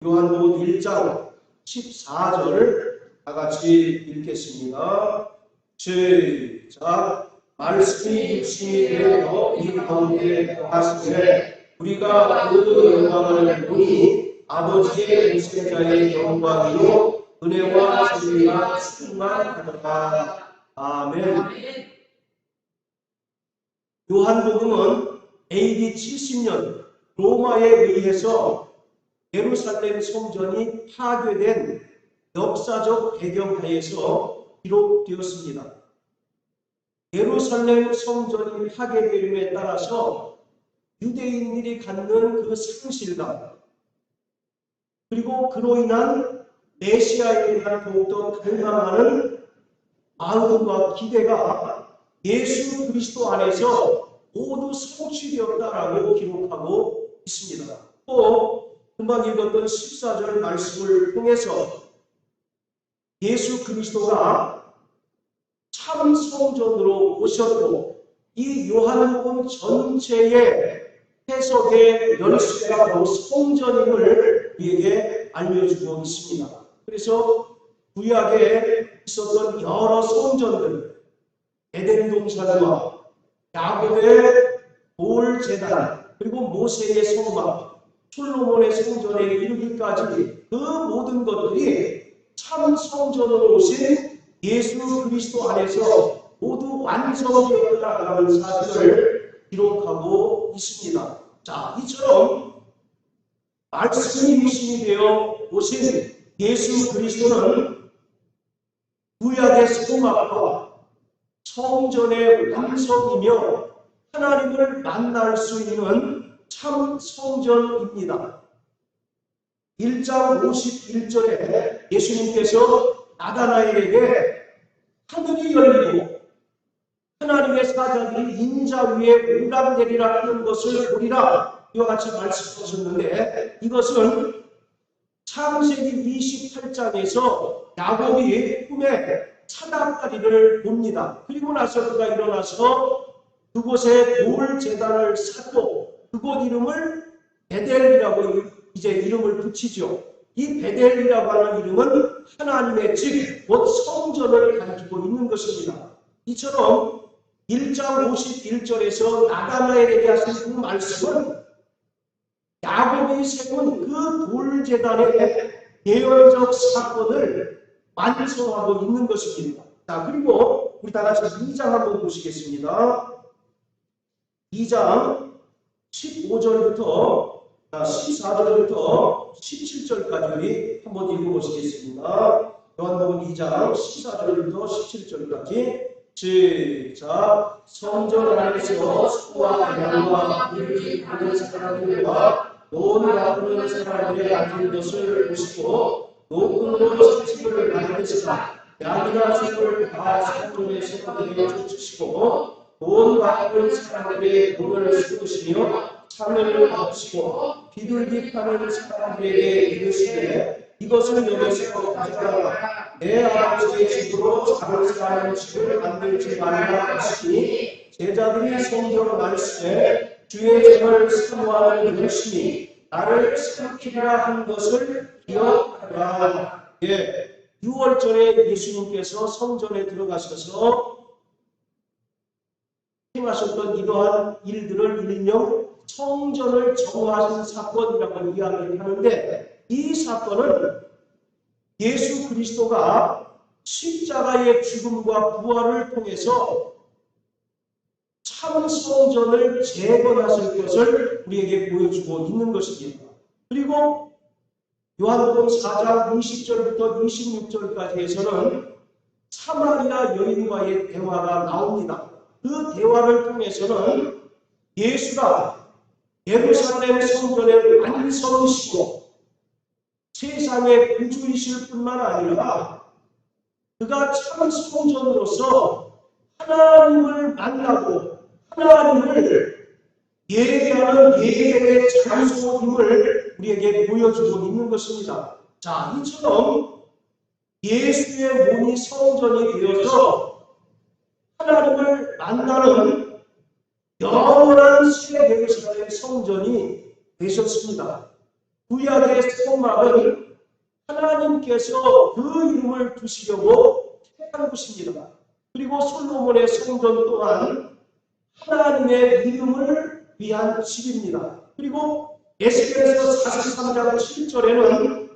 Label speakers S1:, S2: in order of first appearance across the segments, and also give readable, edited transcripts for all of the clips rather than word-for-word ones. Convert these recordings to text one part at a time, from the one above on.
S1: 요한복음 1장 14절 다 같이 읽겠습니다. 시작. 말씀이 육신이 되어 우리 가운데 거하시되 우리가 그 영광을 보니 아버지의 독생자의 영광이요 은혜와 진리가 충만하더라. 아멘. 요한복음은 AD 70년 로마에 의해서 예루살렘 성전이 파괴된 역사적 배경하에서 기록되었습니다. 예루살렘 성전이 파괴됨에 따라서 유대인들이 갖는 그 상실감, 그리고 그로 인한 메시아에 대한 더욱더 갈망하는 마음과 기대가 예수 그리스도 안에서 모두 성취되었다라고 기록하고 있습니다. 또 금방 읽었던 14절 말씀을 통해서 예수 그리스도가 참 성전으로 오셨고 이 요한복음 전체의 해석의 열쇠가 바로 성전임을 우리에게 알려주고 있습니다. 그래서 구약에 있었던 여러 성전들, 에덴 동산과 야곱의 돌 제단, 그리고 모세의 성막, 솔로몬의 성전에 이르기까지 그 모든 것들이 참 성전으로 오신 예수 그리스도 안에서 모두 완성되었다라는 사실을 기록하고 있습니다. 자, 이처럼 말씀이 육신이 되어 오신 예수 그리스도는 구약의 성막과 성전의 완성이며 하나님을 만날 수 있는 참 성전입니다. 1장 51절에 예수님께서 나다나엘에게 하늘이 열리고 하나님의 사자들이 인자 위에 오락내리라 하는 것을 보리라 이와 같이 말씀하셨는데, 이것은 창세기 28장에서 야곱이 꿈에 사닥다리를 봅니다. 그리고 나서 그가 일어나서 그곳에 돌 제단을 쌓고 그곳 이름을 베델이라고 이제 이름을 붙이죠. 이 베델이라고 하는 이름은 하나님의 집, 곧 성전을 가지고 있는 것입니다. 이처럼 1장 51절에서 나다나엘에게 하신 그 말씀은 야곱이 세운 그 돌 제단의 예언적 사건을 완성하고 있는 것입니다. 자, 그리고 우리 다 같이 2장 한번 보시겠습니다. 2장 15절부터 14절부터 17절까지 우리 한번 읽어보시겠습니다. 요한복음 2장 14절부터 17절까지 시작. 성전 안에서 소와 양과 물이 가는 사람들과 노을 나오는 사람들이 앉은 것을 보시고 노끈으로 채찍을 만드시라. 양이나 소를 다 성전에서 내쫓으시고 돈 받는 사람들의 돈을 쏟으시며 창을 덮으시고 비둘기 파는 사람들에게 이르시되 이것을 여기서 가져가라. 내 아버지의 집으로 장사하는 집을 만들지 말라 하시니 제자들이 성경 말씀에 주의 전을 사모하는 열심히 나를 삼키리라 한 것을 기억하라. 6월절에 예수님께서 성전에 들어가셔서 행하셨던 이러한 일들을 일명 성전을 정화하신 사건이라고 이야기를 하는데, 이 사건은 예수 그리스도가 십자가의 죽음과 부활을 통해서 참 성전을 재건하실 것을 우리에게 보여주고 있는 것입니다. 그리고 요한복음 4장 20절부터 26절까지에서는 사마리아 여인과의 대화가 나옵니다. 그 대화를 통해서는 예수가 예루살렘 성전의 완성이시고 세상의 구주이실 뿐만 아니라 그가 참 성전으로서 하나님을 만나고 하나님을 예배하는 예배의 장소임을 우리에게 보여주고 있는 것입니다. 자, 이처럼 예수의 몸이 성전이 되어서 하나님을 만나는 영원한 새 예루살렘 성전이 되셨습니다. 구약의 성막은 하나님께서 그 이름을 두시려고 택한 곳입니다. 그리고 솔로몬의 성전 또한 하나님의 이름을 위한 집입니다. 그리고 에스겔서 43장 7절에는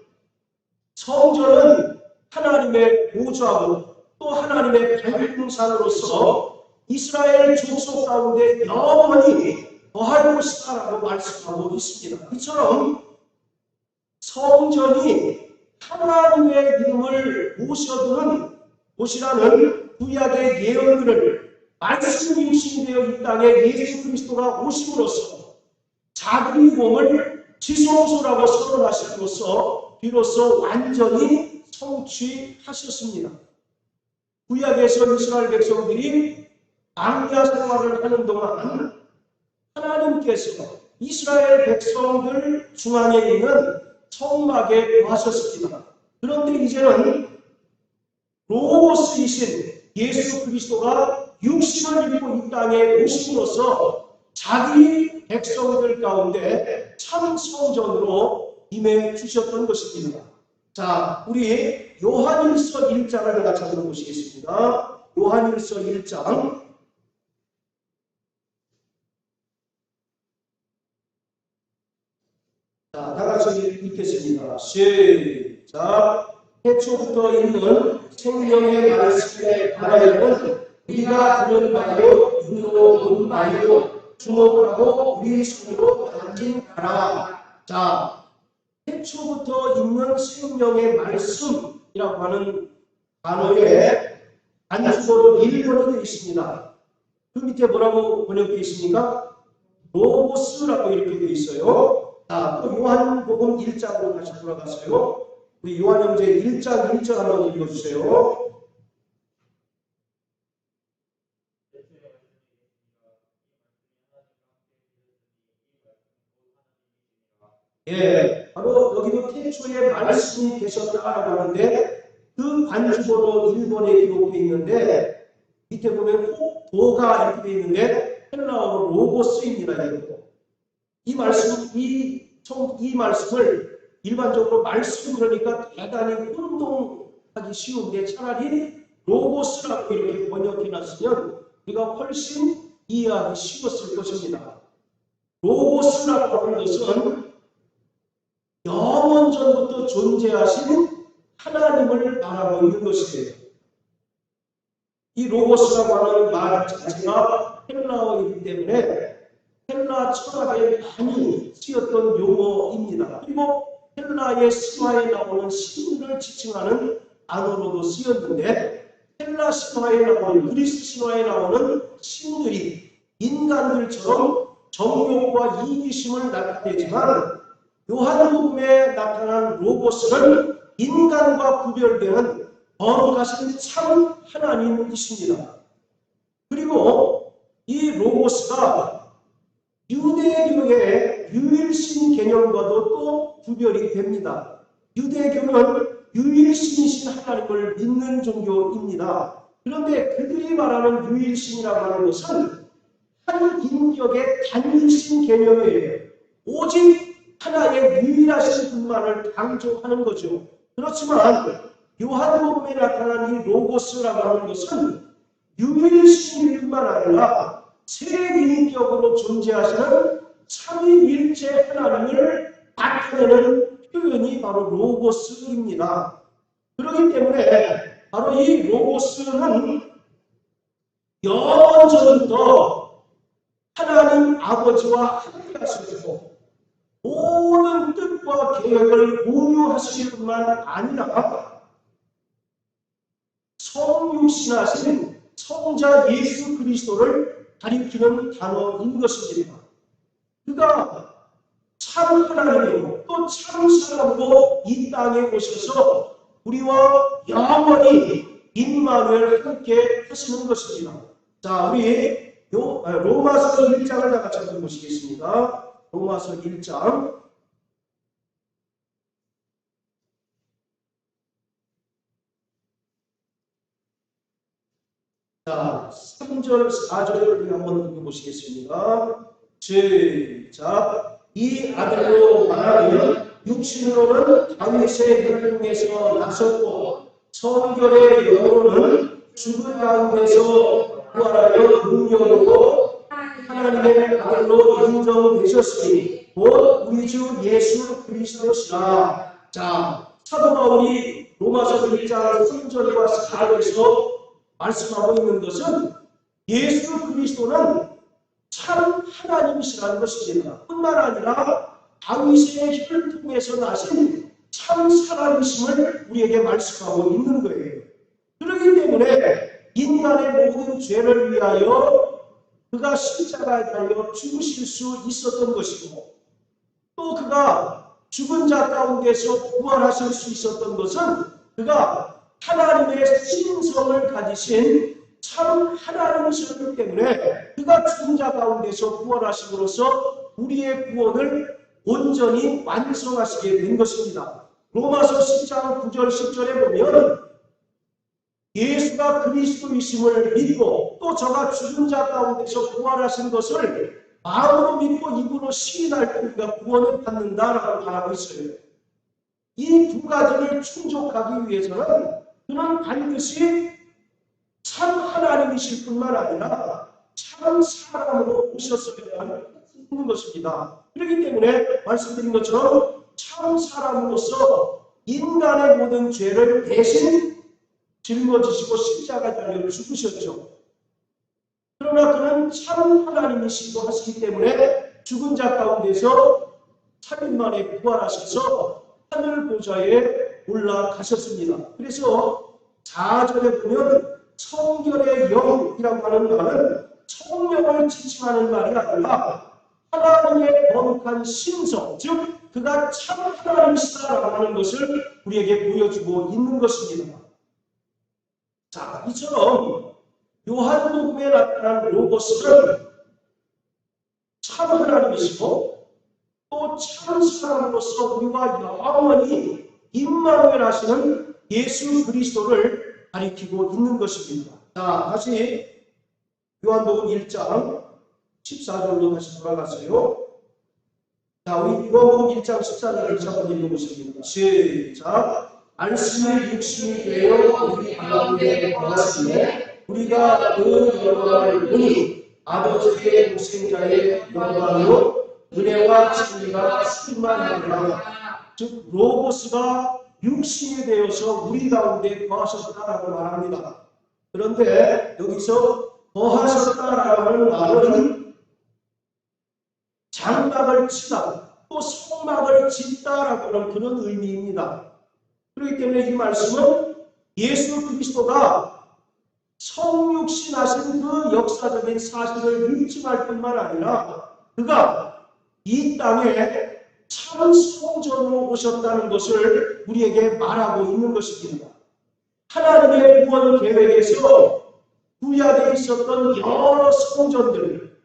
S1: 성전은 하나님의 보좌고 또 하나님의 발등산으로서 이스라엘 족속 가운데 영원히 거할 것이다라고 말씀하고 있습니다. 이처럼 성전이 하나님의 이름을 모셔두는 곳이라는 구약의 예언들을 말씀이 유신되어 이 땅에 예수 그리스도가 오심으로써 자기 몸을 지성소라고 선언하심으로써 비로소 완전히 성취하셨습니다. 구약에서 이스라엘 백성들이 광야 생활을 하는 동안 하나님께서 이스라엘 백성들 중앙에 있는 성막에 거하셨습니다. 그런데 이제는 로고스이신 예수 그리스도가 육신을 입고 이 땅에 오심으로써 자기 백성들 가운데 참 성전으로 임해 주셨던 것입니다. 자, 우리 요한일서 1장을 같이 한번 보시겠습니다. 요한일서 1장. 자, 다 같이 읽겠습니다. 시작. 태초부터 있는 생명의 말씀에 관하여는 우리가 들은 바요, 눈으로 본 바요, 주목하고 우리 손으로 만진 바라. 자, 태초부터 있는 생명의 말씀이라고 하는 단어에 단수로 1번이 되어 있습니다. 그 밑에 뭐라고 번역되어 있습니까? 로고스라고 이렇게 되어 있어요. 자, 또 요한복음 1장으로 다시 돌아가서요. 우리 요한 형제 1장 1절 한번 읽어주세요. 예, 바로 여기도 태초에 말씀이 계셨다라고 하는데 그 관주보로 1번에 기록되어 있는데 밑에 보면 도가 이렇게 되어 있는데 헬라어로 로고스입니다. 이 말씀을 일반적으로 말씀 그러니까 대단히 혼동하기 쉬운데 차라리 로고스라고 이렇게 번역해놨으면 우리가 훨씬 이해하기 쉬웠을 것입니다. 로고스라고 하는 것은 영원 전부터 존재하신 하나님을 말하고 있는 것이에요. 이 로고스라고 하는 말 자체가 헬라어이기 때문에 헬라 철학에 많이 쓰였던 용어입니다. 그리고 헬라의 신화에 나오는 신들을 지칭하는 단어로도 쓰였는데 헬라 신화에 나오는 그리스 신화에 나오는 신들이 인간들처럼 정욕과 이기심을 나타내지만 요한복음에 나타난 로고스는 인간과 구별되는 거룩하신 참 하나님이십니다. 그리고 이 로고스가 유대교의 유일신 개념과도 또 구별이 됩니다. 유대교는 유일신이신 하나님을 믿는 종교입니다. 그런데 그들이 말하는 유일신이라고 하는 것은 한 인격의 단일신 개념이에요. 오직 하나의 유일하신 분만을 강조하는 거죠. 그렇지만 요한복음에 나타난 이 로고스라고 하는 것은 유일신일 뿐만 아니라 세인격으로 존재하시는 삼위일체 하나님을 나타내는 표현이 바로 로고스입니다. 그렇기 때문에 바로 이 로고스는 영원 전부터 하나님 아버지와 함께 하시고 모든 뜻과 계획을 공유하실 뿐만 아니라 성육신하신 성자 예수 그리스도를 가리키는 단어인 것입니다. 그가 참 하나님이고 또 참 사람으로 이 땅에 오셔서 우리와 영원히 임마누엘 함께 하시는 것입니다. 자, 우리 로마서 1장을 다 같이 한번 보시겠습니다. 로마서 1장. 자, 3절, 4절을 한번 읽어보시겠습니다. 시작. 이 아들로 말하면 육신으로는 다윗의 혈통에서 나셨고 성결의 영으로는 죽은 가운데서 부활하여 능력으로 하나님의 아들로 인정되셨으니 곧 우리 주 예수 그리스도시라. 자, 사도 바울이 로마서 1장 3절과 4절에서 말씀하고 있는 것은 예수 그리스도는 참 하나님이시라는 것입니다. 뿐만 아니라 다윗의 혈통에서 나신 참 사람이심을 우리에게 말씀하고 있는 거예요. 그렇기 때문에 인간의 모든 죄를 위하여 그가 십자가에 달려 죽으실 수 있었던 것이고 또 그가 죽은 자 가운데서 부활하실 수 있었던 것은 그가 하나님의 신성을 가지신 참 하나님이셨기 때문에 그가 죽은 자 가운데서 부활하심으로써 우리의 구원을 온전히 완성하시게 된 것입니다. 로마서 10장 9절 10절에 보면 예수가 그리스도이심을 믿고 또 저가 죽은 자 가운데서 부활하신 것을 마음으로 믿고 입으로 시인할 때 우리가 구원을 받는다라고 말하고 있어요. 이 두 가지를 충족하기 위해서는 그는 반드시 참 하나님이실 뿐만 아니라 참 사람으로 오셨어야 하는 것입니다. 그렇기 때문에 말씀드린 것처럼 참 사람으로서 인간의 모든 죄를 대신 짊어지시고 십자가에 달려 죽으셨죠. 그러나 그는 참 하나님이시기도 하시기 때문에 죽은 자 가운데서 3일 만에 부활하셔서 하늘 보좌에 올라가셨습니다. 그래서 4절에 보면 성결의 영이라고 하는 말은 성령을 지칭하는 말이 아니라 하나님의 거룩한 신성, 즉 그가 참 하나님이시다라고 하는 것을 우리에게 보여주고 있는 것입니다. 자, 이처럼 요한복음에 나타난 로고스는 참 하나님이시고 또 참 사람으로서 우리와 영원히 임마누엘 하시는 예수 그리스도를 가리키고 있는 것입니다. 자, 다시 요한복음 1장 14절로 다시 돌아가세요. 자, 우리 요한복음 1장 14절을 한번 읽어보십니다. 시작. 말씀이 육신이 되어 우리 가운데 거하시되 우리가 그 영광을 보니 아버지의 독생자의 영광으로 은혜와 진리가 충만하더라. 즉 로고스가 육신이 되어서 우리 가운데 거하셨다라고 말합니다. 그런데 여기서 거하셨다라고 하는 말은 장막을 치다 또 성막을 짓다라고 하는 그런 의미입니다. 그렇기 때문에 이 말씀은 예수 그리스도가 성육신하신 그 역사적인 사실을 입증할 뿐만 아니라 그가 이 땅에 참 성전으로 오셨다는 것을 우리에게 말하고 있는 것입니다. 하나님의 구원 계획에서 구약에 있었던 여러 성전들,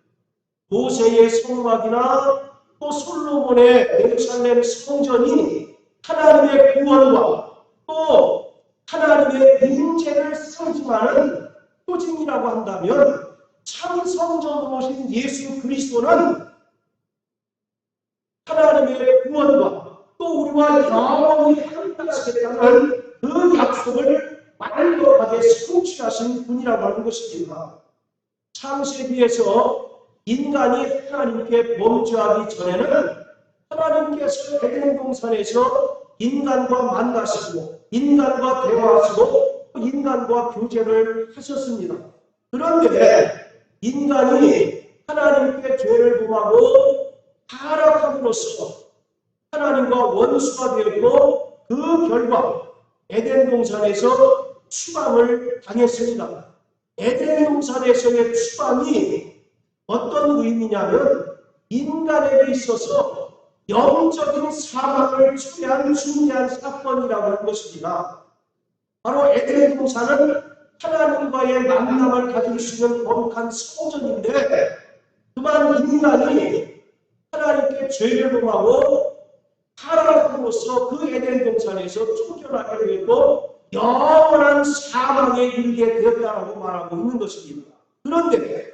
S1: 모세의 성막이나 또 솔로몬의 예루살렘 성전이 하나님의 구원과 또 하나님의 임재를 상징하는 표징이라고 한다면 참 성전으로 오신 예수 그리스도는 하나님의 구원과 또 우리와 영원히 함께하시겠다는 그 약속을 완벽하게 성취하신 분이라고 하는 것입니다. 창세기에서 인간이 하나님께 범죄하기 전에는 하나님께서 에덴 동산에서 인간과 만나시고 인간과 대화하시고 인간과 교제를 하셨습니다. 그런데 인간이 하나님께 죄를 범하고 타락함으로써 하나님과 원수가 되었고 그 결과 에덴 동산에서 추방을 당했습니다. 에덴 동산에서의 추방이 어떤 의미냐면 인간에게 있어서 영적인 사망을 초래한 중대한 사건이라고 하는 것입니다. 바로 에덴 동산은 하나님과의 만남을 가질 수 있는 거룩한 성전인데 그만 인간이 하나님께 죄를 범하고 타락함으로써 그 에덴 동산에서 쫓겨나게 되고 영원한 사망에 이르게 되었다고 말하고 있는 것입니다. 그런데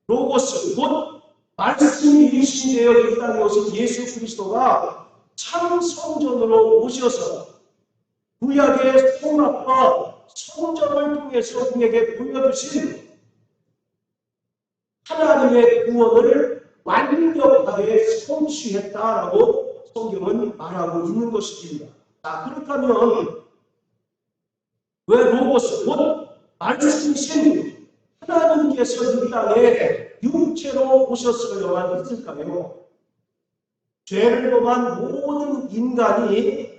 S1: 로고스 곧 말씀이 육신이 되어 이 땅에 오신 예수 그리스도가 참 성전으로 오셔서 구약의 성막과 성전을 통해서 우리에게 보여주신 하나님의 구원을 완벽하게 성취했다라고 성경은 말하고 있는 것입니다. 자, 그렇다면 왜 로고스 곧 말씀이신 하나님께서 이 땅에 육체로 오셨어야만 했을까요? 죄를 범한 모든 인간이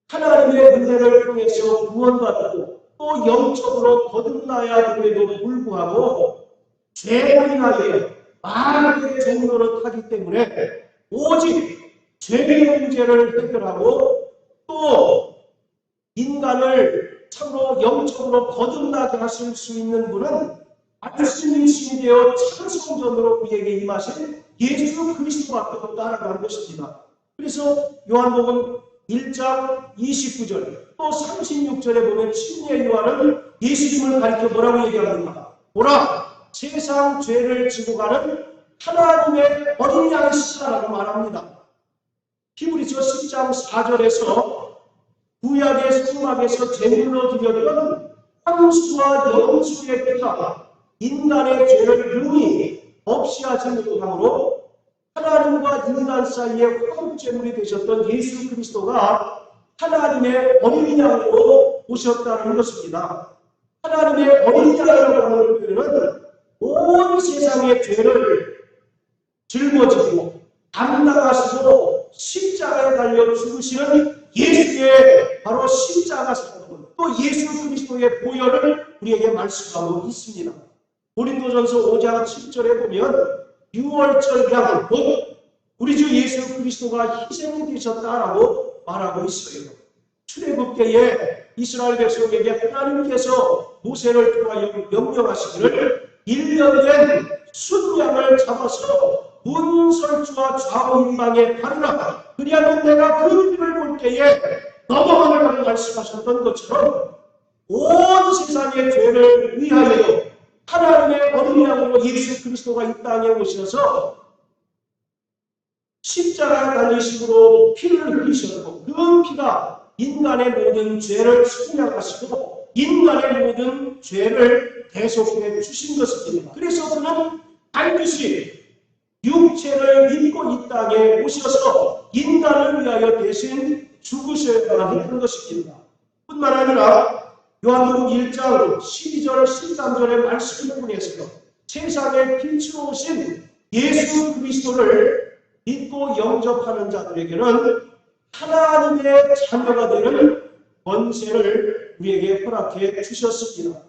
S1: 하나님의 은혜를 통해서 구원받고 또 영적으로 거듭나야 됨에도 불구하고 죄로 인하여 마귀의 종로를 타기 때문에 오직 죄의 문제를 해결하고 또 인간을 참으로 영적으로 거듭나게 하실 수 있는 분은 말씀이 되어 참성전으로 우리에게 임하신 예수 그리스도밖에 없다라고 하는 것입니다. 그래서 요한복음 1장 29절 또 36절에 보면 침례 요한은 예수님을 가리켜 뭐라고 얘기합니까? 보라, 세상 죄를 지고 가는 하나님의 어린 양이시다라고 말합니다. 히브리서 10장 4절에서 구약의 성막에서 제물로 드렸던 황수와 염소의 피가 인간의 죄를 능히 없이 하지 못함으로 하나님과 인간 사이에 화목제물이 되셨던 예수 그리스도가 하나님의 어린 양으로 오셨다는 것입니다. 하나님의 어린 양이라고 하는 표현은 온 세상의 죄를 짊어지고 감당하시고 십자가에 달려 죽으시는 예수의 바로 십자가 사건, 또 예수 그리스도의 보혈을 우리에게 말씀하고 있습니다. 고린도전서 5장 7절에 보면 6월절 양 곧 우리 주 예수 그리스도가 희생이 되셨다라고 말하고 있어요. 출애굽 때에 이스라엘 백성에게 하나님께서 모세를 통하여 명령하시기를 1년 된 순양을 잡아서 문설주와 좌우 인방에 바르라. 그리하면 내가 그 길을 볼 때에 넘어가라고 말씀하셨던 것처럼 온 세상의 죄를 위하여 하나님의 어린 양으로 예수 그리스도가 이 땅에 오셔서 십자가에 달리심으로 피를 흘리셨고 그 피가 인간의 모든 죄를 속량하시고 인간의 모든 죄를 대속해 주신 것입니다. 그래서 그는 반드시 육체를 입고 이 땅에 오셔서 인간을 위하여 대신 죽으셔야 했던 것입니다. 뿐만 아니라 요한복음 1장 12절 13절의 말씀을 통해서 세상에 빛으로 오신 예수 그리스도를 믿고 영접하는 자들에게는 하나님의 자녀가 되는 권세를 우리에게 허락해 주셨습니다.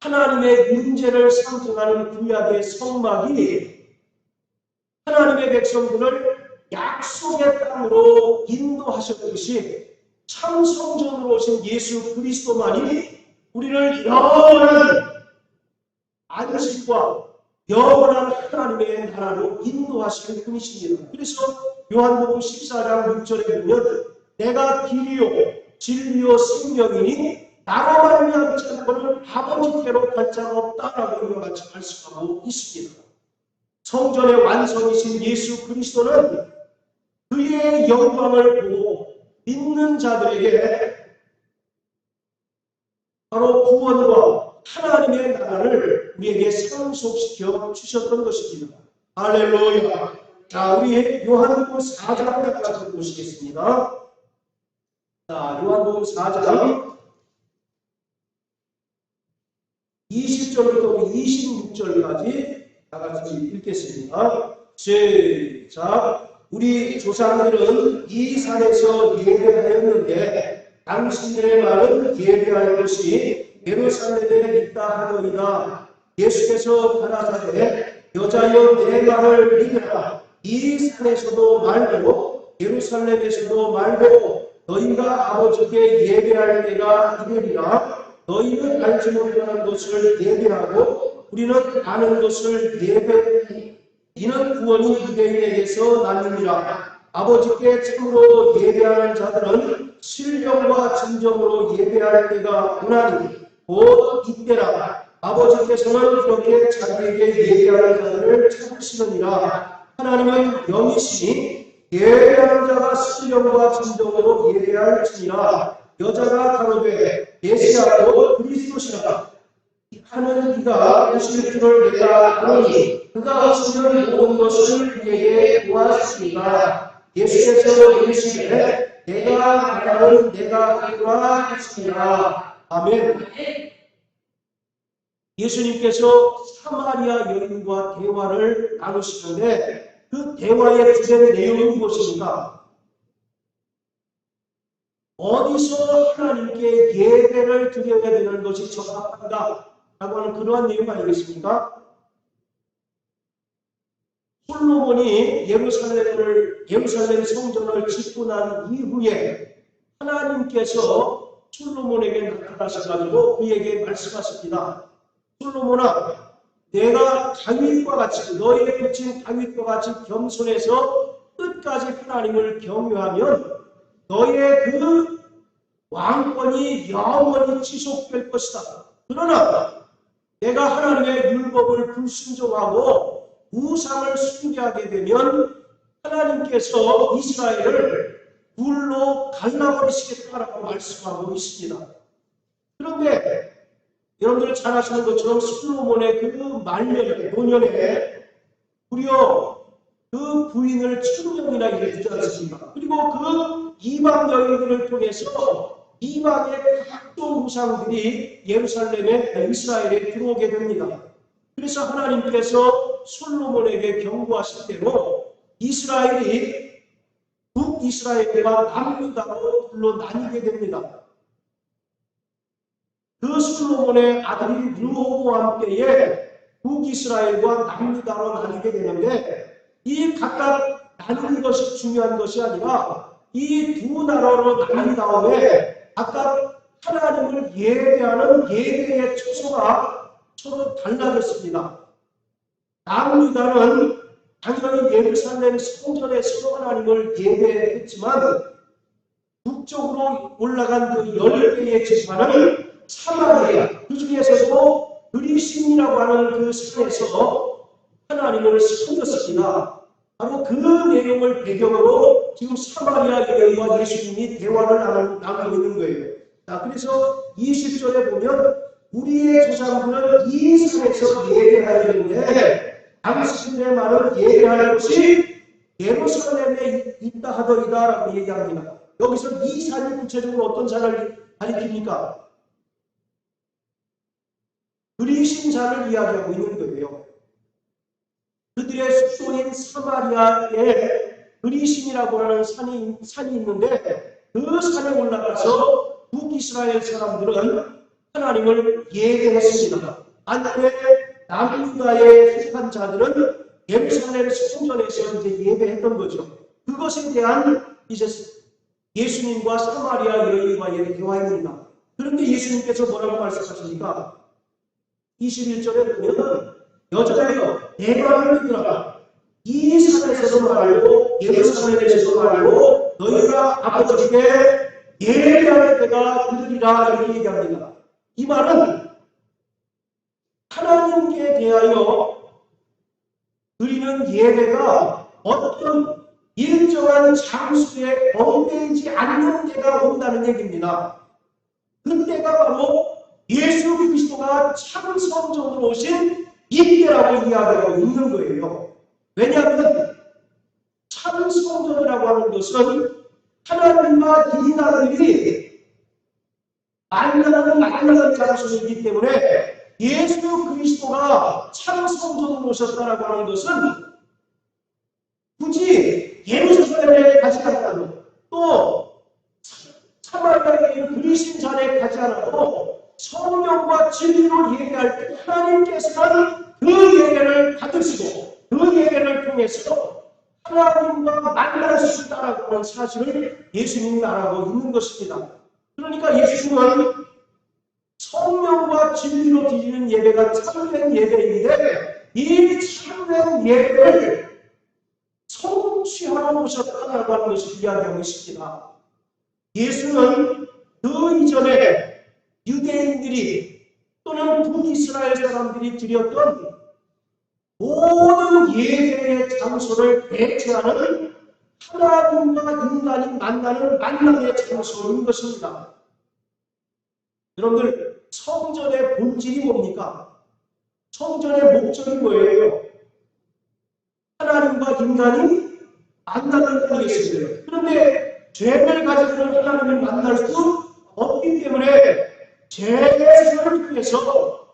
S1: 하나님의 문제를 상징하는 구약의 성막이 하나님의 백성들을 약속의 땅으로 인도하셨듯이 참 성전으로 오신 예수 그리스도만이 우리를 영원한 안식과 영원한 하나님의 나라로 인도하시는 분이십니다. 그래서 요한복음 14장 6절에 보면 내가 길이요 진리요 생명이니 나로 말미암지 않고는 아버지께로 갈 자가 없다라고 이와 같이 말씀하고 있습니다. 성전의 완성이신 예수 그리스도는 그의 영광을 보고 믿는 자들에게 바로 구원과 하나님의 나라를 우리에게 상속시켜 주셨던 것입니다. 할렐루야. 자, 우리 요한복음 4장을 같이 보시겠습니다. 자, 요한복음 4장 20절부터 26절까지 다 같이 읽겠습니다. 시작. 우리 조상들은 이 산에서 예배하였는데 당신들의 말은 예배할 것이 예루살렘에 있다 하더이다. 예수께서 가라사대 여자여 내 말을 믿으라. 이 산에서도 말고 예루살렘에서도 말고 너희가 아버지께 예배할 때가 이르리라. 너희는 알지 못하는 것을 예배하고 우리는 아는 것을 예배하니 이는 구원이 유대인에게서 나느니라. 아버지께 참으로 예배하는 자들은 신령과 진정으로 예배할 때가 오나니 곧 이때라. 아버지께서는 그렇게 자기에게 예배하는 자들을 찾으시느니라. 하나님은 영이시니 예배하는 자가 신령과 진정으로 예배할지니라. 여자가 가로되 메시아도 그리스도시라 하는 이가 오실 줄을 내가 아노니 그가 오시면 모든 것을 그에게 보았으니라. 예수께서 이르시되 내가 말하는 내가 그리라 하시니라. 아멘. 예수님께서 사마리아 여인과 대화를 나누시는데 그 대화의 주된 내용이 무엇입니까? 어디서 하나님께 예배를 드려야 되는 것이 적합한가? 라고 하는 그러한 내용 아니겠습니까? 솔로몬이 예루살렘 성전을 짓고 난 이후에 하나님께서 솔로몬에게 나타나셔가지고 그에게 말씀하십니다. 솔로몬아, 내가 다윗과 같이 너희의 부친 다윗과 같이 겸손해서 끝까지 하나님을 경외하면 너희의 그 왕권이 영원히 지속될 것이다. 그러나 내가 하나님의 율법을 불순종하고 우상을 숭배하게 되면 하나님께서 이스라엘을 불로 갈라버리시겠다라고 말씀하고 있습니다. 그런데 여러분들 잘 아시는 것처럼 솔로몬의 그 말년에 노년에 무려 그 부인을 1000명이나 일으키지 않습니까? 그리고 그 이방 여인들을 통해서 이방의 각종 우상들이 예루살렘에 이스라엘에 들어오게 됩니다. 그래서 하나님께서 솔로몬에게 경고하실 대로 이스라엘이 북이스라엘과 남유다로 둘로 나뉘게 됩니다. 그 솔로몬의 아들인 르호보암 때에 북이스라엘과 남유다로 나뉘게 되는데 이 각각 나누는 것이 중요한 것이 아니라 이 두 나라로 나뉜 다음에 각각 하나님을 예배하는 예배의 처소가 서로 달라졌습니다. 남유다는 당연히 예루살렘 성전에서 하나님을 예배했지만 북쪽으로 올라간 그 10개의 지파는 사마리아, 그 중에서도 그리심이라고 하는 그 산에서 하나님을 섬겼습니다. 바로 그 내용을 배경으로 지금 사마리아 여인과 예수님이 대화를 나누고 있는 거예요. 자, 그래서 20절에 보면 우리의 조상들은 이 산에서 예배해야 되는데 당신의 말은 예배할 곳이 예루살렘에 있다 하더이다 라고 얘기합니다. 여기서 이 산이 구체적으로 어떤 산을 가리킵니까? 그리심 산을 이야기하고 있는 거예요. 그들의 숙소인 사마리아에 그리심이라고 하는 산이 있는데 그 산에 올라가서 북이스라엘 사람들은 하나님을 예배했습니다. 반면에 남유다의 택한 자들은 예루살렘 성전에서 이제 예배했던 거죠. 그것에 대한 이제 예수님과 사마리아 여인과의 대화입니다. 그런데 예수님께서 뭐라고 말씀하십니까? 21절에 보면 여자여 내 말을 믿으라. 이 산에서도 말고 예루살렘에서도 말고 너희가 아버지께 예배할 때가 이르리라 이렇게 얘기합니다. 이 말은 하나님께 대하여 드리는 예배가 어떤 일정한 장소에 얽매이지 않는 때가 온다는 얘기입니다. 그때가 바로 예수 그리스도가 참 성전으로 오신 이때라고 이야기하고 있는 거예요. 왜냐하면 참 성전이라고 하는 것은 하나님과 인간들이 만나는 장소이기 때문에 예수 그리스도가 참 성전으로 오셨다라고 하는 것은 굳이 예루살렘에 가지 않아도 또 사마리아에 있는 그리심 산에 가지 않아도 성령과 진리로 예배할 때 하나님께서는 그 예배를 받으시고 그 예배를 통해서 하나님과 만날 수 있다라고 하는 사실을 예수님이 말하고 있는 것입니다. 그러니까 예수님은 성령과 진리로 드리는 예배가 참된 예배인데 이 참된 예배를 성취하러 오셨다라고 하는 것을 이야기하고 있습니다. 예수는 그 이전에 유대인들이 또는 북이스라엘 사람들이 드렸던 모든 예배의 장소를 대체하는 하나님과 인간이 만나는 만남의 장소인 것입니다. 여러분들, 성전의 본질이 뭡니까? 성전의 목적이 뭐예요? 하나님과 인간이 만나는 것이겠습니다. 그런데 죄를 가지고 하나님을 만날 수 없기 때문에 제사를 통해서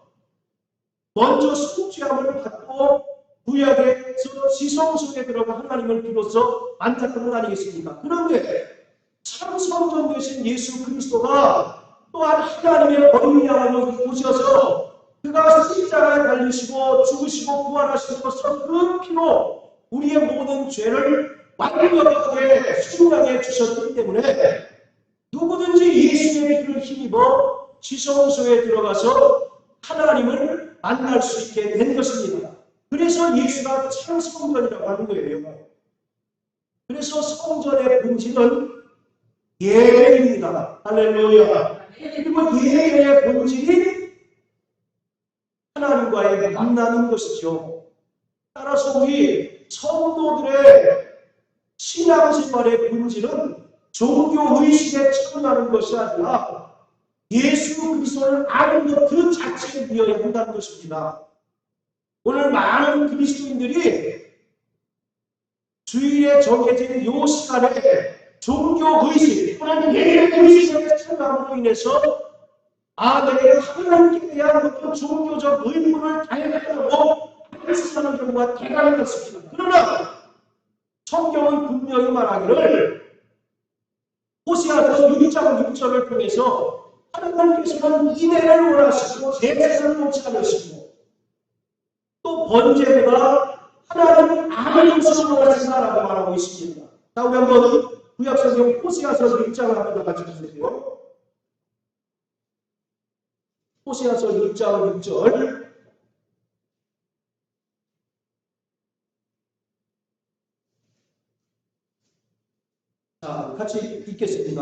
S1: 먼저 속죄함을 받고 구약에서 지성 속에 들어가 하나님을 비로소 만났던 것 아니겠습니까? 그런데 참 성전 되신 예수 그리스도가 또한 하나님의 어린 양으로 오셔서 그가 십자가에 달리시고 죽으시고 부활하시고서 그 피로 우리의 모든 죄를 완벽하게 순양해 주셨기 때문에 누구든지 예수의 피를 힘입어 지성소에 들어가서 하나님을 만날 수 있게 된 것입니다. 그래서 예수가 참 성전이라고 하는 거예요. 그래서 성전의 본질은 예배입니다. 할렐루야. 그리고 예배의 본질이 하나님과의 만남인 것이죠. 따라서 우리 성도들의 신앙생활의 본질은 종교의식에 참여하는 것이 아니라 예수 그리스도를 아는 것 그 자체를 이어야 한다는 것입니다. 오늘 많은 그리스도인들이 주일에 정해진 요 시간에 종교의식 또는 예배의식에 참여함으로 인해서 내가 하나님께 대한 어떤 종교적 의무를 다해내려고 하는 경우가 대단히 많습니다. 그러나 성경은 분명히 말하기를 호세아서 6장 6절을 통해서 하나님께서는 인애를 원하시고 제사를 원치 않으시고 또 번제보다 하나님을 아는 것을 원하신다라고 말하고 있습니다. 자, 우리 한번 구약성경 호세아서 6장을 한번 같이 보세요. 호세아서 6장 6절. 자, 같이 읽겠습니다.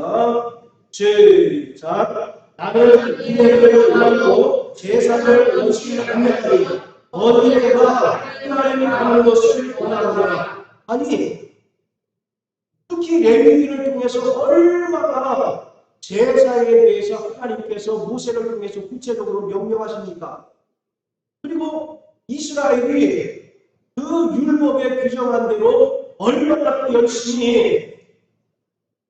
S1: 시작. 나는 인애를 원하고 제사를 원치 않느니 번제가 하나님을 아는 것을 원하노라. 아니, 특히 레위기를 통해서 얼마나 제사에 대해서 하나님께서 모세를 통해서 구체적으로 명령하십니까? 그리고 이스라엘이 그 율법에 규정한 대로 얼마나 열심히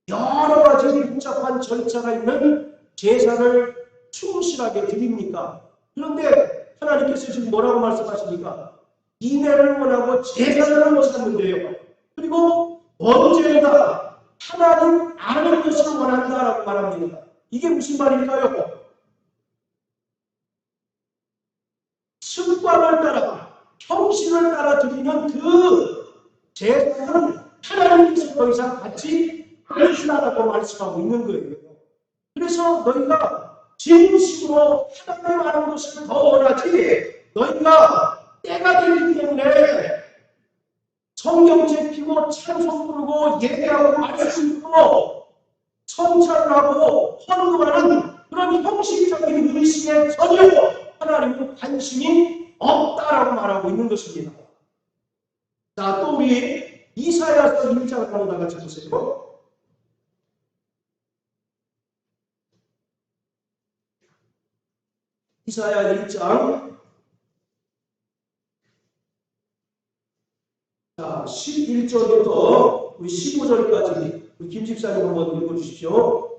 S1: 여러 가지 복잡한 절차가 있는 제사를 충실하게 드립니까? 그런데 하나님께서 지금 뭐라고 말씀하십니까? 인애를 원하고 제사를 원하는데요. 그리고 번제가 하나님 아는 것을 원한다라고 말합니다. 이게 무슨 말일까요? 습관을 따라 형식을 따라 드리는 그 제사는 하나님께서 더 이상 받지 않으시다라고 말씀하고 있는 거예요. 그래서 너희가 진심으로 하나님 아는 것을 더 원하지, 너희가 때가 되기 때문에 성경책 피고 찬송 부르고 예배하고 말씀 듣고 성찬을 하고 헌금하는 그런 형식적인 의식에 전혀 하나님은 관심이 없다라고 말하고 있는 것입니다. 자, 또 우리 이사야서 1장을 한번 같이 보세요. 이사야 1장 11절부터 15절까지 우리 김 집사님 한번 읽어주십시오.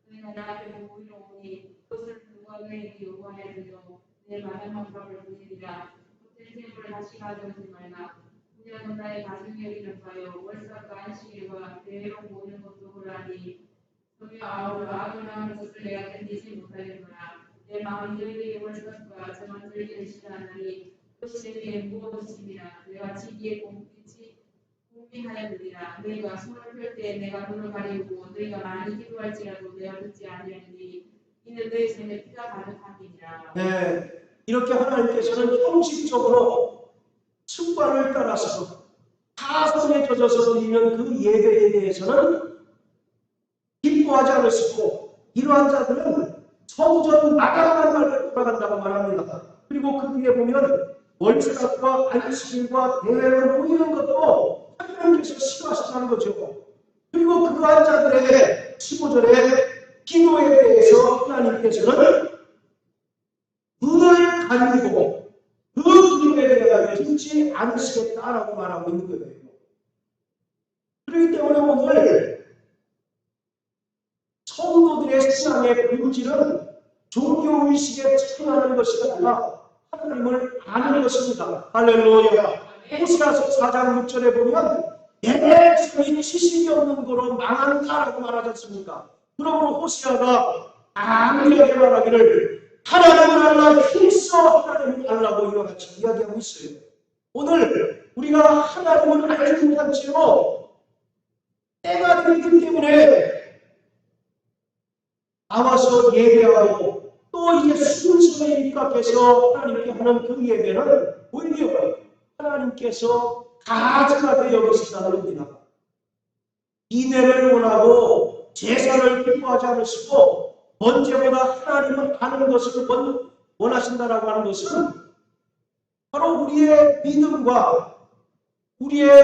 S2: 내가 내 앞에 모이러 오니 그것을 누가 너에게 요구하여도 내 마지막 밥을 보내리라. 헛된 다시 가져오지 말라. 우리는 나의 가슴이 여기는 바요 월삭과 안식일과 대회로 모이는 것도 그러하니 성유와 아우라는 것을 내가 견디지 못하겠노라. 내 마음이 너희에게 월삭과 정한 절기를 싫어하나니 그것이 내게 무거웠습니다. 내가 지기에 공비하였느니라. 너희가 손을 펼 때 내가 눈을 가리우고 너희가 많이 기도할지라도 내가 듣지 아니하니 이는 너희 손에 피가 가득함이니라.
S1: 네, 이렇게 하나님께서는 형식적으로 습관을 따라서 타성에 젖어서 드리는 그 예배에 대해서는 기뻐하지 않으시고, 이러한 자들은 성전 마당만 말고 돌아간다고 말합니다. 그리고 그 뒤에 보면 월삭과 안식일과 대회를 모이는 것도 하나님께서 싫어하신다는 거죠. 그리고 그러한 자들의 15절에 기도에 대해서 하나님께서는 눈을 가리고 그 기도에 대하여 듣지 않으시겠다라고 말하고 있는 거예요. 그렇기 때문에 오늘 성도들의 신앙의 본질은 종교의식에 참여하는 것이 아니라 하나님을 아는 것입니다. 할렐루야. 호세아서 4장 6절에 보면 내 백성이 지식이 없는 거로 망한다라고 말하지 않습니까? 그러므로 호세아가 강력하게 말하기를 하나님을 알라, 힘써 하나님을 알라고 이와 같이 이야기하고 있어요. 오늘 우리가 하나님을 알지 못한 채로 때가 되기 때문에 나와서 예배하고 또 이제 순서에 입각해서 하나님께 하는 그 예배는 오히려 하나님께서 가증하게 여기신다는 겁니다. 이내를 원하고 제사를 기뻐하지 않으시고 언제보다 하나님을 아는 것을 원하신다라고 하는 것은 바로 우리의 믿음과 우리의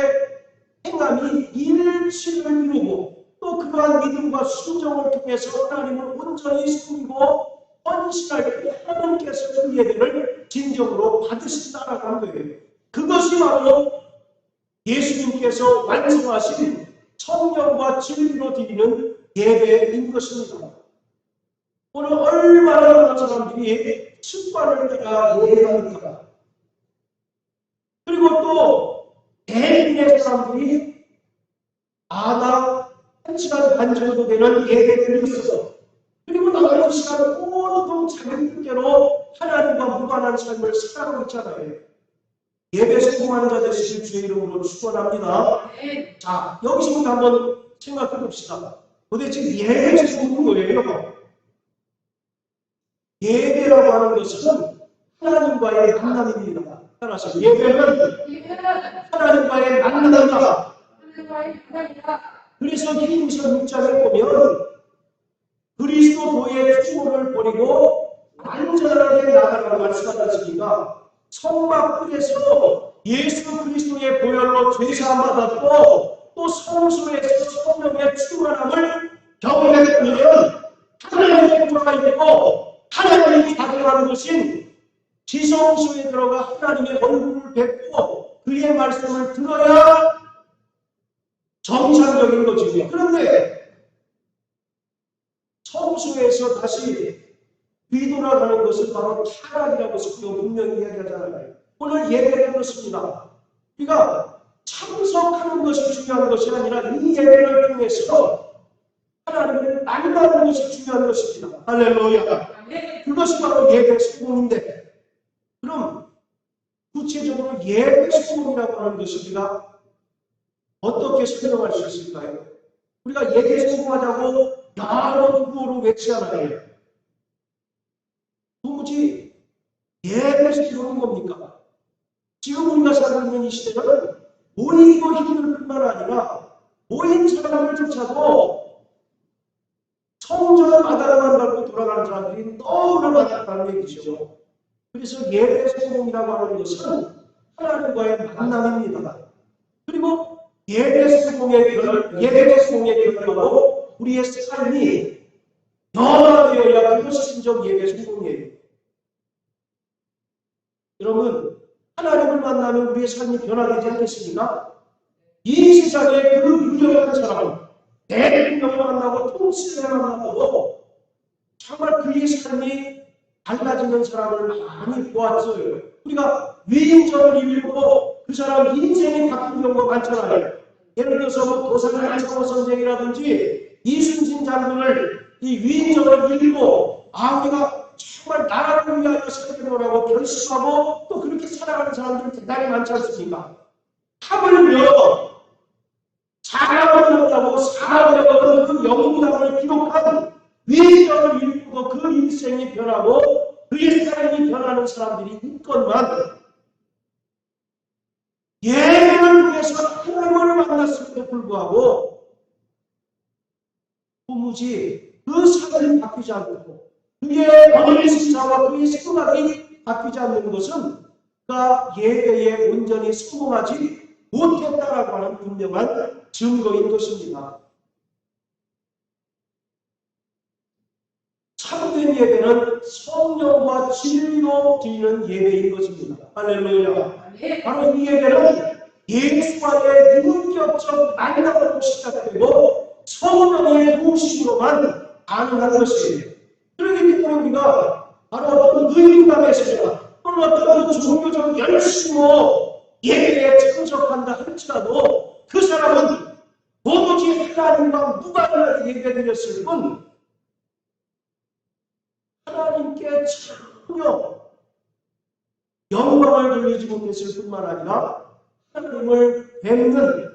S1: 행함이 일치를 이루고 또 그러한 믿음과 순종을 통해서 하나님을 온전히 섬기고 헌신하게 하나님께서 그 예배를 진정으로 받으신다라고 하는 거예요. 그것이 바로 예수님께서 완성하신 성령과 진리로 드리는 예배인 것입니다. 오늘 얼마나 많은 사람들이 습관을 따라 예배합니까? 그리고 또 대부분의 사람들이 나 1시간 반 정도 되는 예배를 드렸어. 그리고 나머지 시간은 온통 자기 뜻대로 하나님과 무관한 삶을 살아가고 있잖아요. 예배 성공하는 자 되시길 주의 이름으로 축원합니다. 자, 여기서부터 한번 생각해 봅시다. 도대체 예배가 무슨 거예요? 예배라고 하는 것은 하나님과의 만남입니다. 따라서 예배는 하나님과의 만남이다. 그래서 히브리서 6장에 보면 그리스도의 추모를 버리고 완전하게 나가라고 말씀하지 않습니까? 성막들에서 예수 그리스도의 보혈로 죄사함 받았고 또 성소에서 성령의 충만함을 경험했으면 하나님의 보좌가 있고 하나님이 다정한 것인 지성소에 들어가 하나님의 얼굴을 뵙고 그의 말씀을 들어야 정상적인 거지. 그런데 성소에서 다시 뒤돌아가는 것은 바로 타락이라고 성경 분명히 이야기하잖아요. 오늘 예배는 그렇습니다. 그러니까 참석하는 것이 중요한 것이 아니라 이 예배를 통해서 하나님을 만나는 것이 중요한 것입니다. 할렐루야. 그것이 바로 예배 성공인데, 그럼 구체적으로 예배 성공이라고 하는 것을 우리가 어떻게 설명할 수 있을까요? 우리가 예배 성공하자고 여러 구호로 외치잖아요. 도무지 예배에서 들어오는 겁니까? 지금 우리가 살고 있는 이 시대는 모이고 힘들 뿐만 아니라 모인 사람들조차도 성전 마당만 밟고 돌아가는 사람들이 너무나 많다는 얘기죠. 그래서 예배 성공이라고 하는 것은 하나님과의 만남입니다. 그리고 예배 성공의 결과로 우리의 삶이 변화되어야 그것이 진정 예배 성공이에요. 여러분, 하나님을 만나면 우리의 삶이 변화되지 않겠습니까? 이 세상에 그 유력한 사람은 대통령을 만나고 통치자를 만나고 정말 그의 삶이 달라지는 사람을 많이 보았어요. 우리가 위인전을 읽고 그 사람 인생이 바뀐 경우가 많잖아요. 예를 들어서 도산의 한창호 선생이라든지 이순신 장군을 이 위인전을 읽고 우리가 정말 나라를 위하여 살려보라고 결심하고 또 그렇게 살아가는 사람들이 대단히 많지 않습니까? 하물며 사람을 얻다고 사람을 얻은 그 영웅담을 기록한 위인전을 읽고 그 인생이 변하고 그의 삶이 변하는 사람들이 있건만 예배를 통해서 하나님을 만났음에도 불구하고 도무지 그 사람이 바뀌지 않고 그의 언어의 식사와 그의 생각이 바뀌지 않는 것은 그가 예배에 온전히 성공하지 못했다라고 하는 분명한 증거인 것입니다. 참된 예배는 성령과 진리로 드리는 예배인 것입니다. 할렐루야. 바로 이 예배는 예수와의 인격적 만남으로 시작되고 성령의 도우심으로만 가능한 것이에요. 그렇기 때문에 우리가 바로 어떤 의무감에서나 또는 어떤 종교적 열심으로 예배에 참석한다 할지라도 그 사람은 도무지 하나님과 무관하게 예배드렸을 뿐 하나님께 전혀 영광을 돌리지 못했을 뿐만 아니라 하나님을 뵙는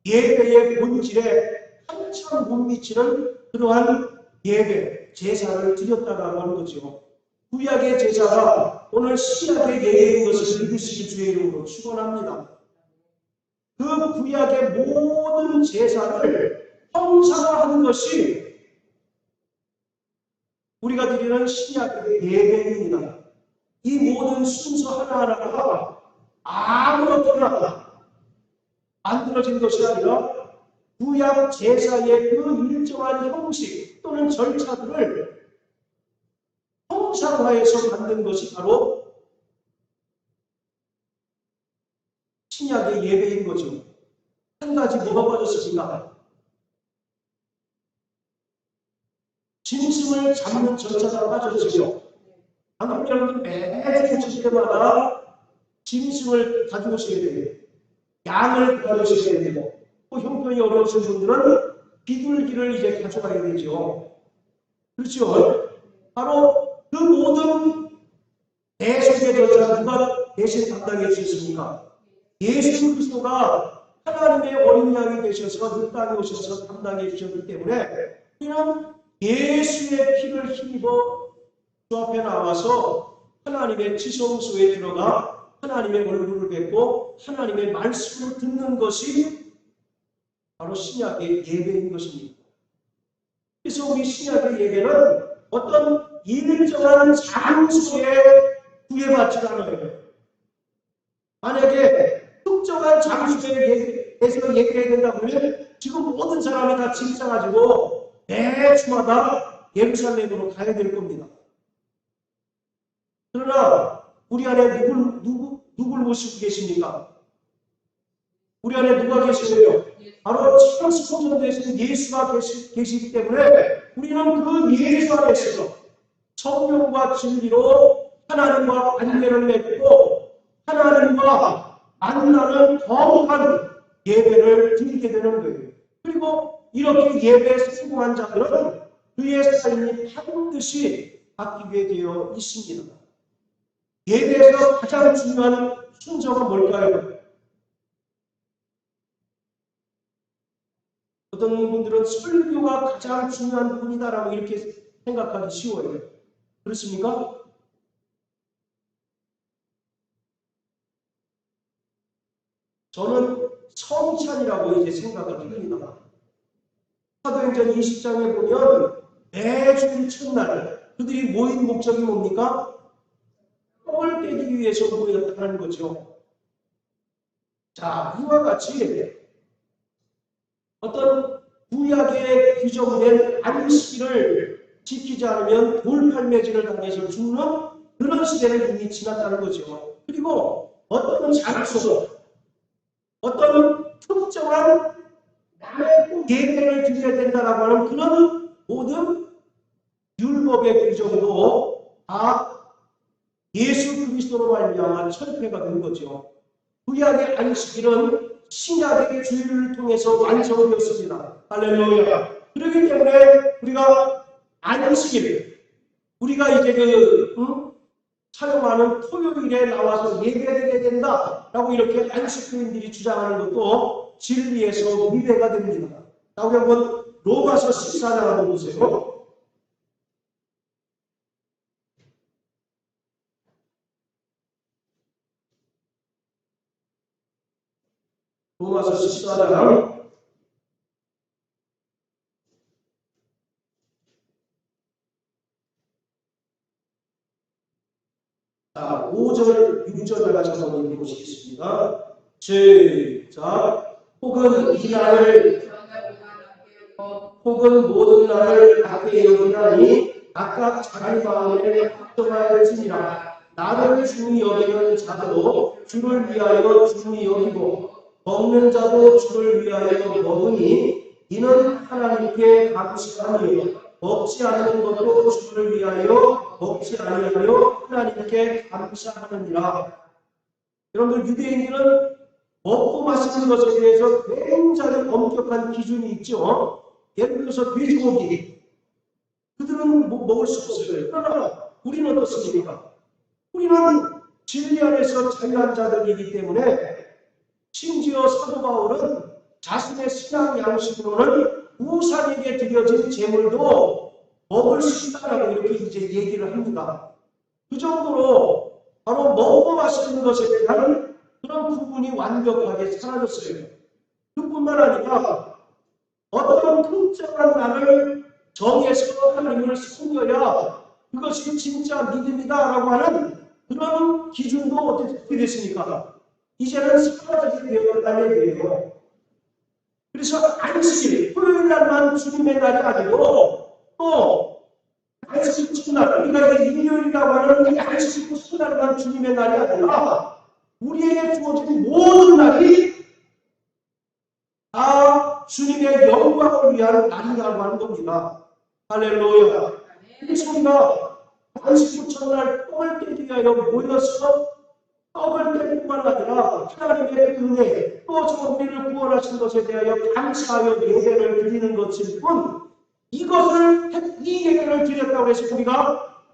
S1: 예배의 본질에 한참 못 미치는 그러한 예배, 제사를 드렸다고 하는 거죠. 구약의 제사가 오늘 신약의 예배인 것을 믿으시기 주의 이름으로 축원합니다. 그 구약의 모든 제사를 형상화하는 것이 우리가 드리는 신약의 예배입니다. 이 모든 순서 하나하나가 아무렇게나 만들어진 것이 아니라 구약 제사의 그 일정한 형식 또는 절차들을 형상화해서 만든 것이 바로 신약의 예배인 거죠. 한 가지 뭐가 빠졌습니까? 짐승을 잡는 절차가 빠졌죠. 방금 여러분 매주 오실 때마다 짐승을 가져오셔야 돼요. 양을 가져오셔야 되고 또 형편이 어려우신 분들은 비둘기를 이제 가져가야 되죠. 그렇죠? 바로 그 모든 대속의 절차를 누가 대신 담당해 주셨습니까? 예수 그리스도가 하나님의 어린 양이 되셔서 이 땅에 오셔서 담당해 주셨기 때문에 우리는 예수의 피를 힘입어 주 앞에 나와서 하나님의 지성소에 들어가 하나님의 얼굴을 뵙고 하나님의 말씀을 듣는 것이 바로 신약의 예배인 것입니다. 그래서 우리 신약의 예배는 어떤 일정한 장소에 구애받지 않아요. 만약에 특정한 장소에 대해서 얘기해야 된다고 하면 지금 모든 사람이 다 짐 싸가지고 매주마다 예루살렘으로 가야 될 겁니다. 그러나 우리 안에 누굴 모시고 계십니까? 우리 안에 누가 계시고요? 바로 창세전도에서는 예수가 계시기 때문에 우리는 그 예수 안에서 성령과 진리로 하나님과 관계를 맺고 하나님과 만나는 거룩한 예배를 드리게 되는 거예요. 그리고 이렇게 예배에 성공한 자들은 그의 삶이 반드시 바뀌게 되어 있습니다. 예배에서 가장 중요한 순서가 뭘까요? 어떤 분들은 설교가 가장 중요한 부분이다라고 이렇게 생각하기 쉬워요. 그렇습니까? 저는 성찬이라고 이제 생각을 합니다. 사도행전 20장에 보면 매주 첫날 그들이 모인 목적이 뭡니까? 떡을 깨기 위해서 모였다는 거죠. 자, 이와 같이 어떤 구약에 규정된 안식일을 지키지 않으면 돌팔매질을 당해서 죽는 그런 시대를 이미 지났다는 거죠. 그리고 어떤 장소, 어떤 특정한 남의 예배를 드려야 된다라고 하는 그런 모든 율법의 규정도 다 예수 그리스도로 말미암아 철폐가 된 거죠. 구약의 안식일은 신약의 주일을 통해서 완성되었습니다. 할렐루야. 그렇기 때문에 우리가 안식일, 우리가 이제 사용하는 토요일에 나와서 예배드려야 된다라고 이렇게 안식교인들이 주장하는 것도 진리에서 위배가 됩니다. 자, 우리 한번 로마서 14장 한번 보세요. 로마서 14장 5절, 6절 같이 한번 읽어보시겠습니다. 시작. 혹은 이 날을 혹은 모든 날을 같게 여기나니 각각 자기 마음에 합정하였으니라. 나를 중히 여기는 자도 주를 위하여 중히 여기고 먹는 자도 주를 위하여 먹으니 이는 하나님께 감사하며 먹지 않는 것도 주를 위하여 먹지 아니하며 하나님께 감사하느니라. 여러분들 유대인들은 먹고 마시는 것에 대해서 굉장히 엄격한 기준이 있죠. 예를 들어서 돼지고기 그들은 먹을 수 없어요. 그러나 우리는 어떻습니까? 우리는 진리 안에서 자유한 자들이기 때문에 심지어 사도 바울은 자신의 신앙 양식으로는 우상에게 드려진 제물도 먹을 수 있다라고 이렇게 이제 얘기를 합니다. 그 정도로 바로 먹고 마시는 것에 대한 그런 부분이 완벽하게 사라졌어요. 그뿐만 아니라 어떤 특정한 날을 정해서 하나님을 섬겨야 그것이 진짜 믿음이다라고 하는 그런 기준도 어떻게 됐습니까? 이제는 사라지게 되었다는 얘기예요. 그래서 안식, 토요일 날만 주님의 날이 아니고 또 안식 첫날, 우리가 일요일이라고 하는 안식 첫날만 주님의 날이 아니라 우리에게 주어진 모든 날이 다 주님의 영광을 위한 날이라고 하는 겁니다. 할렐루야. 그래서 우리가 안식 첫날 떡을 깨기 위하여 모여서 떡을 깨뿐만 아니라 하나님의 은혜 또 저 우리를 구원하신 것에 대하여 감사하여 예배를 드리는 것일 뿐 이 예배를 드렸다고 해서 우리가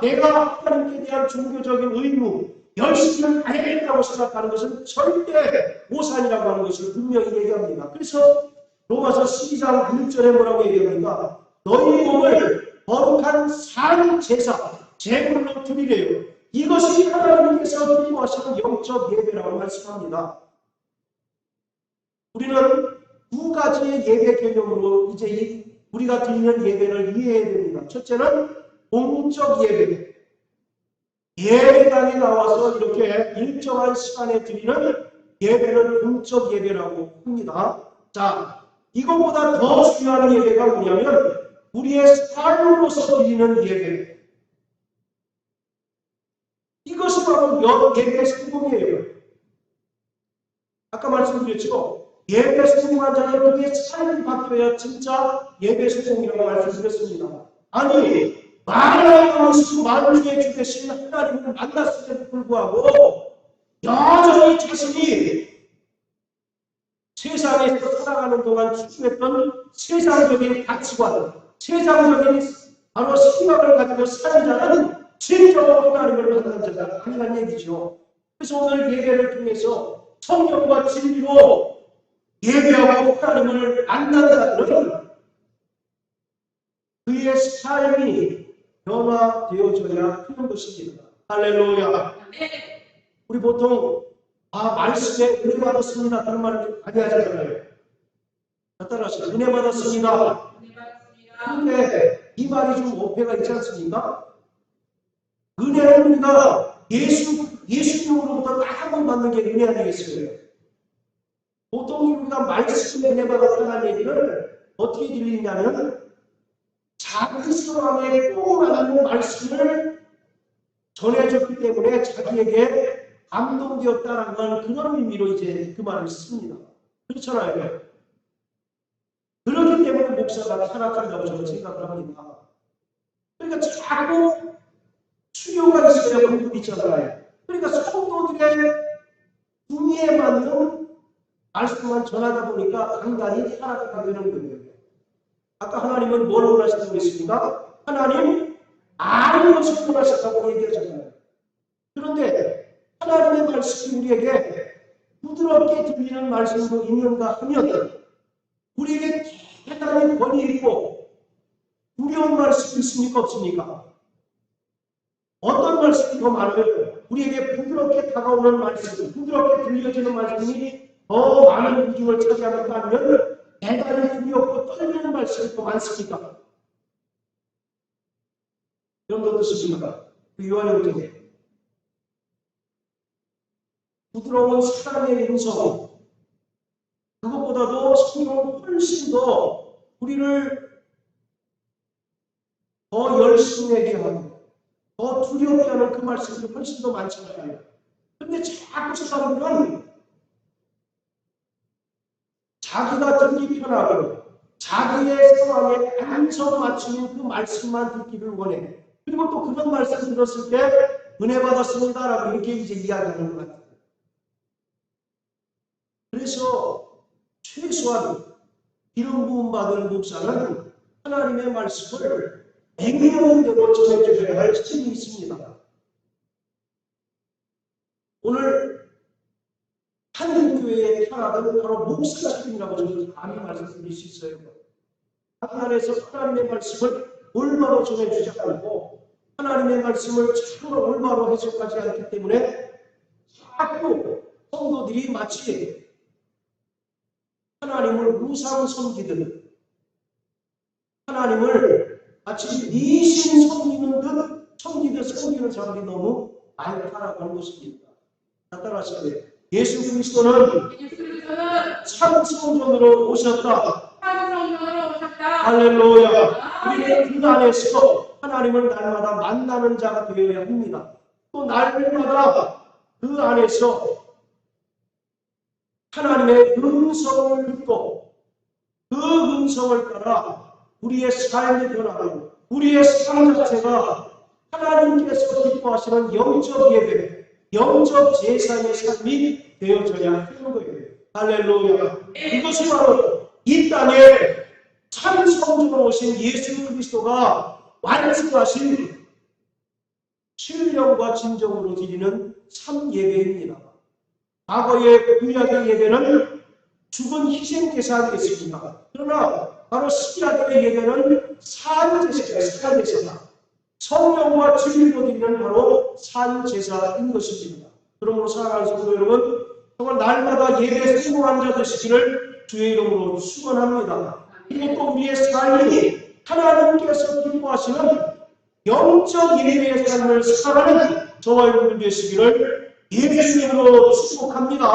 S1: 내가 하나님께 대한 종교적인 의무 열심히 다해야겠다고 생각하는 것은 절대 오산이라고 하는 것을 분명히 얘기합니다. 그래서 로마서 12장 1절에 뭐라고 얘기합니까? 너희 몸을 거룩한 산 제사 제물로 드리래요. 이것이 하나님께서 기뻐하시는 영적 예배라고 말씀합니다. 우리는 두 가지의 예배 개념으로 이제 우리가 드리는 예배를 이해해야 됩니다. 첫째는 공적 예배. 예배당에 나와서 이렇게 일정한 시간에 드리는 예배를 공적 예배라고 합니다. 자, 이것보다 더 중요한 예배가 뭐냐면 우리의 삶으로서 드리는 예배. 이것이 바로 예배 성공이에요. 아까 말씀드렸죠. 예배 성공한 자는 그의 삶이 바뀌어야 진짜 예배 성공이라고 말씀드렸습니다. 아니 만왕의 왕이시고 만주의 주 되신 하나님을 만났음에도 불구하고 여전히 자신이 세상에서 살아가는 동안 추구했던 세상적인 가치관, 세상적인 바로 생각을 가지고 사는 자는 진정으로 하나님을 만난 자가 아니란 얘기죠. 그래서 오늘 예배를 통해서 성령과 진리로 예배하고 하나님을 만난 자들은 그의 삶이 변화되어져야 하는 것입니다. 할렐루야. 우리 보통 말씀에 은혜 받았습니다 그런 말을 많이 하잖아요. 따라서 은혜 받았습니다. 그런데 이 말이 좀 오해가 있지 않습니까? 은혜는 우리가 예수님으로부터 딱 한 번 받는 게 은혜 아니겠어요? 보통 우리가 말씀에 은혜 받았다는 얘기를 어떻게 들리냐면 자기 상황에 꼭 맞는 말씀을 전해줬기 때문에 자기에게 감동되었다라는 그런 의미로 이제 그 말을 씁니다. 그렇잖아요. 그렇기 때문에 목사가 타락한다고 저는 생각을 합니다. 그러니까 자꾸 수요가 있어야 공급이 있잖아요. 그러니까 성도들의 분위에 맞는 말씀만 전하다 보니까 간간히 타락하게 되는 거예요. 아까 하나님은 뭘 원하신다고 했습니까? 하나님 아는 것을 원하셨다고 얘기하잖아요. 그런데 하나님의 말씀이 우리에게 부드럽게 들리는 말씀도 있는가 하면 우리에게 대단히 권위 있고 두려운 말씀이 있습니까? 없습니까? 어떤 말씀이 더 많아요? 우리에게 부드럽게 다가오는 말씀, 부드럽게 들려지는 말씀이 더 많은 비중을 차지하는가 하면 대단히 두렵고 떨리는 말씀이 더 많습니다. 여러분 어떻습니까? 그 요한복음에 부드러운 사랑의 음성, 그것보다도 성경은 훨씬 더 우리를 더 열심하게 하고 더 두렵게 하는 그 말씀이 훨씬 더 많잖아요. 그런데 자꾸 사람들은 자기가 듣기 편하고 자기의 상황에 안성 맞추는 그 말씀만 듣기를 원해. 그리고 또 그런 말씀 들었을 때 은혜 받았습니다라고 이렇게 이제 이야기하는 것 같아요. 그래서 최소한 기름 부음 받은 목사는 하나님의 말씀을 액면대로 전해주셔야 할 책임이 있습니다. 오늘 한국교회의 타락은 바로 목사 책임이라고 저는 감히 말씀드릴 수 있어요. 한 안에서 하나님의 말씀을 올바로 전해주지 않고 하나님의 말씀을 참으로 올바로 해석하지 않기 때문에 자꾸 성도들이 마치 하나님을 우상 섬기듯 하나님을 마치 미신 섬기듯 섬기는 사람이 너무 많다라고 하는 것입니다. 따라하시고요. 예수 그리스도는 참 성전으로 오셨다. 할렐루야. 우리는 그 안에서 하나님을 날마다 만나는 자가 되어야 합니다. 또 날마다 그 안에서 하나님의 음성을 듣고 그 음성을 따라 우리의 삶이 변화하고 우리의 삶 자체가 하나님께서 기뻐하시는 영적 예배, 영적 제사의 삶이 되어져야 하는 거예요. 할렐루야. 이것이 바로 이 땅에 참 성전으로 오신 예수 그리스도가 완성하신 신령과 진정으로 드리는 참 예배입니다. 과거의 구약의 예배는 죽은 희생 제사 아니겠습니까? 그러나 바로 신약의 예배는 산제사다. 성령과 진리로 드리는 바로 산제사인 것입니다. 그러므로 사랑하는 성도 여러분, 정말 날마다 예배에 성공한 자 되시기를 주의 이름으로 축원합니다. 그리고 또 우리의 삶이 하나님께서 기뻐하시는 영적 예배의 삶을 살아가는 저와 여러분 되시기를 예수님으로 축복합니다.